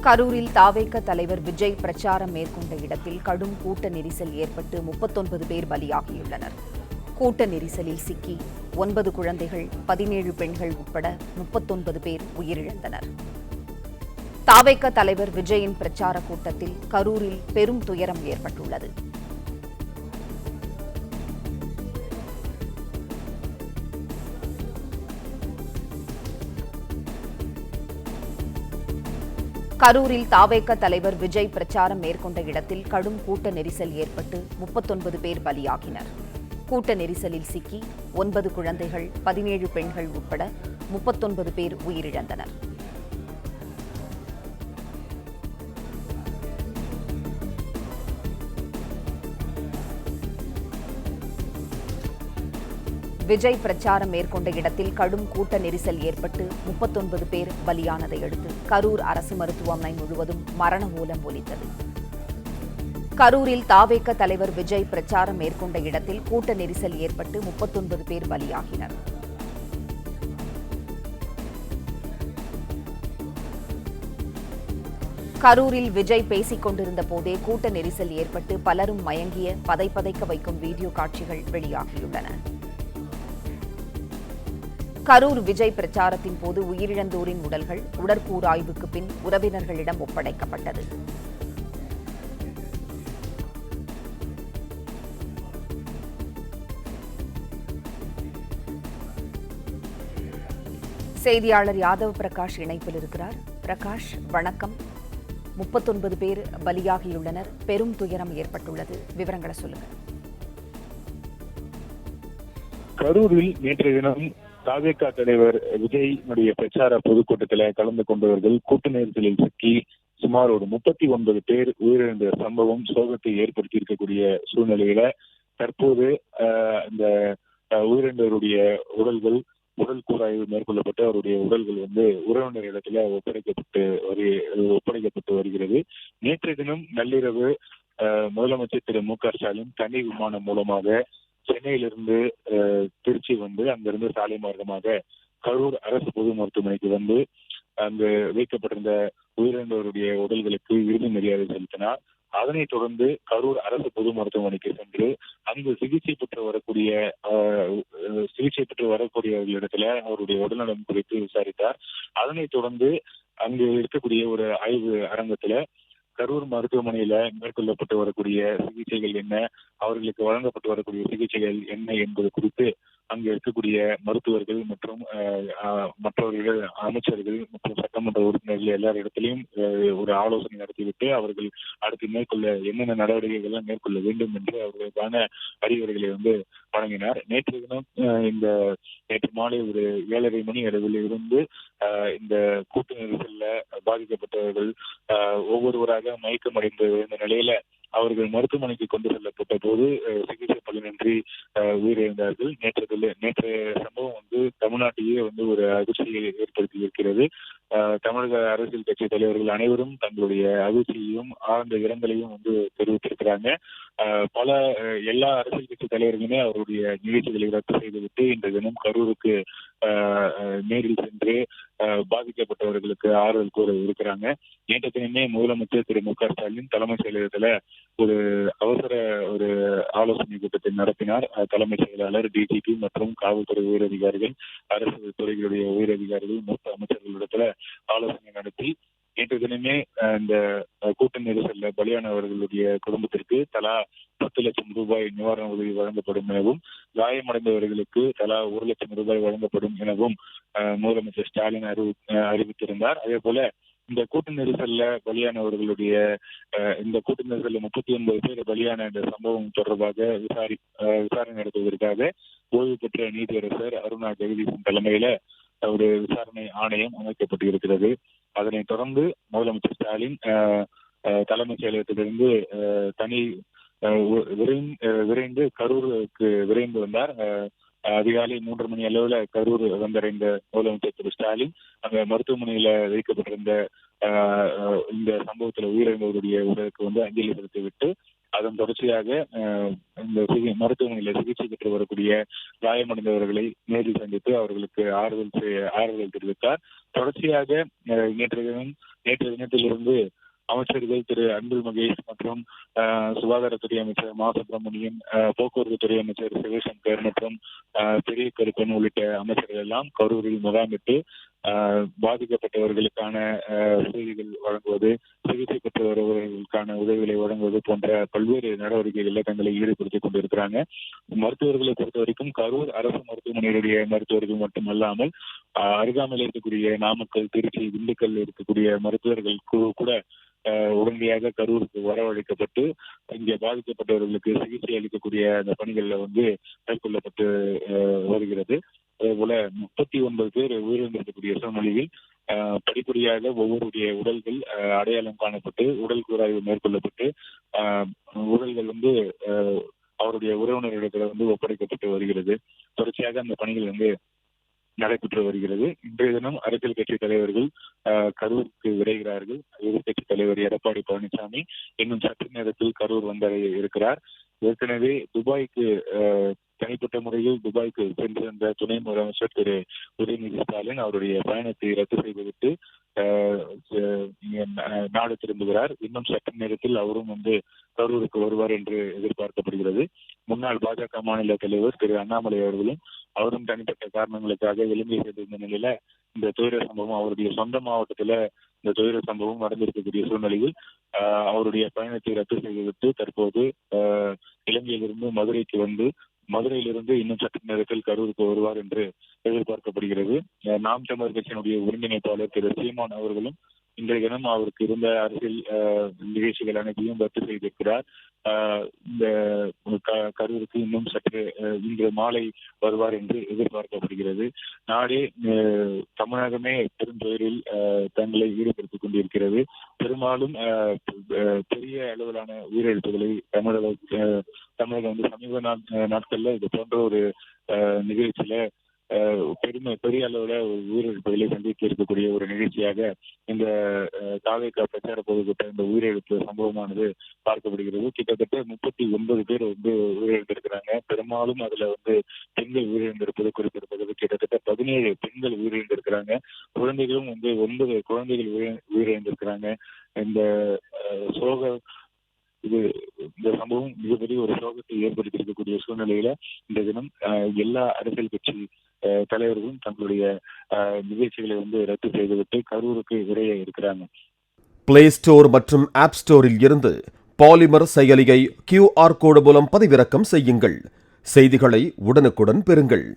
கரூரில் தாவேக தலைவர் விஜய் பிரச்சாரம் மேற்கொண்ட இடத்தில் கடும் கூட்ட நெரிசல் ஏற்பட்டு 39 பேர் பலியாகியுள்ளனர். கூட்ட நெரிசலில் சிக்கி 9 குழந்தைகள், 17 பெண்கள் உட்பட 39 பேர் உயிரிழந்தனர். தாவேக தலைவர் விஜயின் பிரச்சார கூட்டத்தில் கரூரில் பெரும் துயரம் ஏற்பட்டுள்ளது. கரூரில் தாவேக தலைவர் விஜய் பிரச்சாரம் மேற்கொண்ட இடத்தில் கடும் கூட்ட நெரிசல் ஏற்பட்டு 39 பேர் பலியாகினர். கூட்ட நெரிசலில் சிக்கி 9 குழந்தைகள், 17 பெண்கள் உட்பட 39 பேர் உயிரிழந்தனர். விஜய் பிரச்சாரம் மேற்கொண்ட இடத்தில் கடும் கூட்ட நெரிசல் ஏற்பட்டு 39 பேர் பலியானதை அடுத்து கரூர் அரசு மருத்துவமனை முழுவதும் மரண ஓலம் ஒலித்தது. கரூரில் தாவேக தலைவர் விஜய் பிரச்சாரம் மேற்கொண்ட இடத்தில் கூட்ட நெரிசல் ஏற்பட்டு 39 பேர் பலியாகினர். கரூரில் விஜய் பேசிக் கொண்டிருந்த போதே கூட்ட நெரிசல் ஏற்பட்டு பலரும் மயங்கிய பதைபதைக்க வைக்கும் வீடியோ காட்சிகள் வெளியாகியுள்ளன. கரூர் விஜய் பிரச்சாரத்தின் போது உயிரிழந்தோரின் உடல்கள் உடற்கூறாய்வுக்கு பின் உறவினர்களிடம் ஒப்படைக்கப்பட்டது. செய்தியாளர் யாதவ் பிரகாஷ் இணைப்பில் இருக்கிறார். பிரகாஷ், வணக்கம். 39 பேர் பலியாகியுள்ளனர். பெரும் துயரம் ஏற்பட்டுள்ளது. விவரங்களை சொல்லுங்க. கரூரில் நேற்றைய தினம் தாவேக தலைவர் விஜய் பிரச்சார பொதுக்கூட்டத்தில் கலந்து கொண்டவர்கள் கூட்ட நெரிசலில் சிக்கி சுமார் ஒரு 39 பேர் உயிரிழந்த சம்பவம் சோகத்தை ஏற்படுத்தி இருக்கக்கூடிய சூழ்நிலையில தற்போது இந்த உயிரிழந்தவருடைய உடல் கூறாய்வு மேற்கொள்ளப்பட்டு அவருடைய உடல்கள் உறவினர் இடத்துல ஒப்படைக்கப்பட்டு வருகிறது. நேற்றைய தினம் நள்ளிரவு முதலமைச்சர் திரு மு.க. ஸ்டாலின் தனி விமானம் மூலமாக சென்னையிலிருந்து திருச்சி அங்கிருந்து சாலை மார்க்கமாக கரூர் அரசு பொது மருத்துவமனைக்கு அங்கு வைக்கப்பட்டிருந்த உயிரிழந்தவருடைய உடல்களுக்கு இறுதி மரியாதை செலுத்தினார். அதனைத் தொடர்ந்து கரூர் அரசு பொது மருத்துவமனைக்கு சென்று அங்கு சிகிச்சை பெற்று வரக்கூடியவர்களிடத்துல அவருடைய உடல்நலம் குறித்து விசாரித்தார். அதனைத் தொடர்ந்து அங்கு இருக்கக்கூடிய ஒரு ஆய்வு அரங்கத்துல கரூர் மருத்துவமனையில மேற்கொள்ளப்பட்டு வரக்கூடிய சிகிச்சைகள் என்ன, அவர்களுக்கு வழங்கப்பட்டு வரக்கூடிய சிகிச்சைகள் என்ன என்பது குறித்து அங்கு இருக்கக்கூடிய மருத்துவர்கள் மற்றும் மற்றவர்கள், அமைச்சர்கள் மற்றும் சட்டமன்ற உறுப்பினர்கள் எல்லார் இடத்திலையும் ஒரு ஆலோசனை நடத்திவிட்டு அவர்கள் அடுத்து மேற்கொள்ள என்னென்ன நடவடிக்கைகள் மேற்கொள்ள வேண்டும் என்று அவர்களுக்கான அறிவுரைகளை வழங்கினார். நேற்று தினம் நேற்று மாலை ஒரு 7:30 மணி அளவில் இருந்து இந்த கூட்ட நெரிசல்ல பாதிக்கப்பட்டவர்கள் ஒவ்வொருவராக மயக்கமடைந்து இந்த நிலையில அவர்கள் மருத்துவமனைக்கு கொண்டு செல்லப்பட்ட போது சிகிச்சை பலனின்றி உயிரிழந்தார்கள். நேற்றைய சம்பவம் தமிழ்நாட்டையே ஒரு அதிர்ச்சியை ஏற்படுத்தி இருக்கிறது. தமிழக அரசியல் கட்சி தலைவர்கள் அனைவரும் தங்களுடைய அதிர்ச்சியையும் ஆழ்ந்த இரங்கலையும் தெரிவித்திருக்கிறாங்க. எல்லா அரசியல் கட்சி தலைவர்களுமே அவருடைய நிகழ்ச்சிகளை ரத்து செய்துவிட்டு இன்றைய தினம் கரூருக்கு நேரில் சென்று பாதிக்கப்பட்டவர்களுக்கு ஆறுதல் கூற இருக்கிறாங்க. நேற்று தினமே முதலமைச்சர் திரு மு.க. ஸ்டாலின் தலைமைச் செயலகத்துல ஒரு அவசர ஆலோசனை கூட்டத்தை நடத்தினார். தலைமைச் செயலாளர், டிஜிபி மற்றும் காவல்துறை உயரதிகாரிகள், அரசு துறைகளுடைய உயரதிகாரிகள், மூத்த அமைச்சர்களிடத்துல ஆலோசனை நடத்தி நேற்று தினமே இந்த கூட்ட நெரிசல்ல பலியானவர்களுடைய குடும்பத்திற்கு தலா 10 லட்சம் ரூபாய் நிவாரண உதவி வழங்கப்படும் எனவும், காயமடைந்தவர்களுக்கு தலா 1 லட்சம் ரூபாய் வழங்கப்படும் எனவும் முதலமைச்சர் ஸ்டாலின் அறிவித்திருந்தார். அதே போல இந்த கூட்ட நெரிசல்ல பலியானவர்களுடைய இந்த கூட்ட நெரிசல்ல 39 பேர் பலியான இந்த சம்பவம் தொடர்பாக விசாரணை நடத்துவதற்காக ஓய்வு பெற்ற நீதியரசர் அருணா ஜெகதீசன் தலைமையில ஒரு விசாரணை ஆணையம் அமைக்கப்பட்டு இருக்கிறது. அதனைத் தொடர்ந்து முதலமைச்சர் ஸ்டாலின் தலைமைச் செயலகத்திலிருந்து விரைந்து கரூருக்கு விரைந்து வந்தார். அதிகாலை 3:30 மணி அளவுல கரூர் வந்தடைந்த முதலமைச்சர் திரு ஸ்டாலின் அங்க மருத்துவமனையில வைக்கப்பட்டிருந்த இந்த சம்பவத்துல உயிரிழந்தவருடைய உடலுக்கு அஞ்சலி செலுத்திவிட்டு அதன் தொடர்ச்சியாக இந்த மருத்துவமனையில் சிகிச்சை பெற்று வரக்கூடிய காயமடைந்தவர்களை நேரில் சந்தித்து அவர்களுக்கு ஆறுதல் தெரிவித்தார். தொடர்ச்சியாக நேற்று தினத்திலிருந்து அமைச்சர்கள் திரு அன்பில் மகேஷ் மற்றும் சுகாதாரத்துறை அமைச்சர் மா சுப்பிரமணியன், போக்குவரத்து துறை அமைச்சர் சிவசங்கர் மற்றும் பெரிய கருப்பன் உள்ளிட்ட அமைச்சர்கள் எல்லாம் கரூரில் முகாமிட்டு பாதிக்கப்பட்டவர்களுக்கான உதவிகள் வழங்குவது, சிகிச்சை பெற்று வருபவர்களுக்கான உதவிகளை வழங்குவது போன்ற பல்வேறு நடவடிக்கைகளில் தங்களை ஈடுபடுத்திக் கொண்டிருக்கிறாங்க. மருத்துவர்களை பொறுத்த வரைக்கும் கரூர் அரசு மருத்துவமனையினுடைய மருத்துவர்கள் மட்டுமல்லாமல் அருகாமையில் இருக்கக்கூடிய நாமக்கல், திருச்சி, திண்டுக்கல் இருக்கக்கூடிய மருத்துவர்கள் குழு கூட உடனடியாக கரூருக்கு வரவழைக்கப்பட்டு இங்கே பாதிக்கப்பட்டவர்களுக்கு சிகிச்சை அளிக்கக்கூடிய அந்த பணிகள்ல மேற்கொள்ளப்பட்டு வருகிறது. அதேபோல 39 பேர் உயிரிழந்திருக்கக்கூடிய சூழ்நிலையில் படிப்படியாக ஒவ்வொருடைய உடல்கள் அடையாளம் காணப்பட்டு உடல் கூராய்வு மேற்கொள்ளப்பட்டு உடல்கள் அவருடைய உறவினர்களிடத்தில் ஒப்படைக்கப்பட்டு வருகிறது. தொடர்ச்சியாக அந்த பணிகள் நடைபெற்று வருகிறது. இன்றைய தினம் அரசியல் கட்சி தலைவர்கள் கரூருக்கு விரைகிறார்கள். எதிர்கட்சித் தலைவர் எடப்பாடி பழனிசாமி இன்னும் சற்று நேரத்தில் கரூர் வந்தடைய இருக்கிறார். ஏற்கனவே துபாய்க்கு தனிப்பட்ட முறையில் துபாய்க்கு சென்றிருந்த துணை முதலமைச்சர் திரு உதயநிதி ஸ்டாலின் அவருடைய பயணத்தை ரத்து செய்துவிட்டு நாடு திரும்புகிறார். இன்னும் சற்று நேரத்தில் அவரும் கரூருக்கு வருவார் என்று எதிர்பார்க்கப்படுகிறது. முன்னாள் பாஜக மாநில தலைவர் திரு அண்ணாமலை அவரும் தனிப்பட்ட காரணங்களுக்காக இலங்கை சென்றிருந்த நிலையில இந்த துயர சம்பவம் அவருடைய சொந்த மாவட்டத்துல இந்த துயர சம்பவம் நடந்திருக்கக்கூடிய சூழ்நிலையில் அவருடைய பயணத்தை ரத்து செய்துவிட்டு தற்போது இலங்கையிலிருந்து மதுரைக்கு மதுரையிலிருந்து இன்னும் சற்று நேரத்தில் கரூருக்கு வருவார் என்று எதிர்பார்க்கப்படுகிறது. நாம் தமிழர் கட்சியினுடைய ஒருங்கிணைப்பாளர் திரு சீமான் அவர்களும் இன்றைய தினம் அவருக்கு இருந்த அரசியல் நிகழ்ச்சிகள் அனைத்தையும் ரத்து செய்திருக்கிறார். இந்த கரூருக்கு இன்னும் சற்று இன்று மாலை வருவார் என்று எதிர்பார்க்கப்படுகிறது. நாடே தமிழகமே பெருந்துயரில் தங்களை ஈடுபடுத்திக் கொண்டிருக்கிறது. பெரும்பாலும் பெரிய அளவிலான உயிரிழப்புகளை தமிழகம் சமீப நாட்கள்ல இது போன்ற ஒரு நிகழ்ச்சியில பெரிய அளவுல உயிரிழப்புகளை சந்திக்க இருக்கக்கூடிய ஒரு நிகழ்ச்சியாக இந்த தாவேகா பிரச்சார பொதுக்கூட்ட இந்த உயிரிழப்பு சம்பவமானது பார்க்கப்படுகிறது. கிட்டத்தட்ட 39 பேர் உயிரிழந்திருக்கிறாங்க. பெரும்பாலும் அதுல பெண்கள் உயிரிழந்திருப்பது குறிப்பிடத்தக்கது. கிட்டத்தட்ட 17 பெண்கள் உயிரிழந்திருக்கிறாங்க. குழந்தைகளும் 9 குழந்தைகள் உயிரிழந்திருக்கிறாங்க. இந்த சம்பவம் மிகப்பெரிய ஒரு சோகத்தை ஏற்படுத்தி இருக்கக்கூடிய சூழ்நிலையில இந்த தினம் எல்லா அரசியல் கட்சி தலைவர்களும் தங்களுடைய நிகழ்ச்சிகளை ரத்து செய்துவிட்டு கரூருக்கு விரைய இருக்கிறாங்க. பிளே ஸ்டோர் மற்றும் ஆப் ஸ்டோரில் இருந்து பாலிமர் செயலியை QR கோடு மூலம் பதிவிறக்கம் செய்யுங்கள். செய்திகளை உடனுக்குடன் பெறுங்கள்.